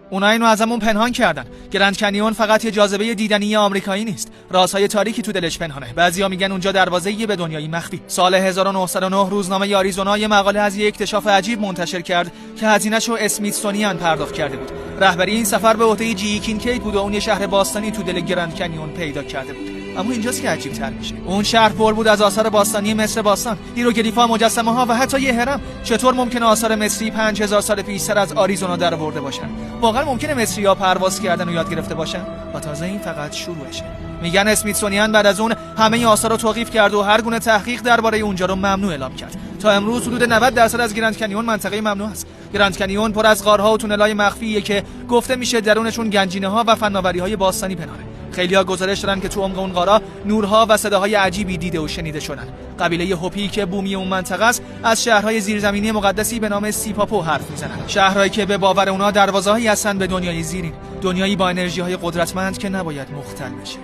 اونا اینو ازمون پنهان کردن. گرند کنیون فقط یه جاذبه دیدنی آمریکایی نیست، رازهای تاریکی تو دلش پنهانه. بعضیا میگن اونجا دروازه‌ای به دنیای مخفی. سال 1909 روزنامه آریزونا یه مقاله از یه اکتشاف عجیب منتشر کرد که هزینه‌شو اسمیتسونیان پرداخت کرده بود. رهبری این سفر به عهده جی کینکید بود و اون یه شهر باستانی تو دل گرند کنیون پیدا کرده بود. اما اینجاست که عجیب تر میشه. اون شهر پر بود از آثار باستانی مصر باستان، هیروگلیف‌ها، مجسمه‌ها و حتی یه هرم. چطور ممکنه آثار مصری 5000 سال پیش سر از آریزونا درآورده باشن؟ واقعا ممکنه مصری‌ها پرواز کردن و یاد گرفته باشن؟ و تازه این فقط شروعشه. میگن اسمیتسونیان بعد از اون همه آثار رو توقیف کرد و هر گونه تحقیق درباره اونجا رو ممنوع اعلام کرد. تا امروز حدود 90% از گرند کنیون منطقه ممنوع است. گرند کنیون پر از غارها و تونل‌های مخفیه که گفته میشه درونشون گنجینه‌ها و فناوری‌های باستانی پنهانه. خیلی‌ها گزارش دارن که تو عمق اون غارا نورها و صداهای عجیبی دیده و شنیده شدن. قبیله هوپی که بومی اون منطقه است از شهرهای زیرزمینی مقدسی به نام سیپاپو حرف میزنن. شهرهایی که به باور اونها دروازه‌هایی هستن به دنیای زیرین، دنیایی با انرژی‌های قدرتمند که نباید مختل بشه.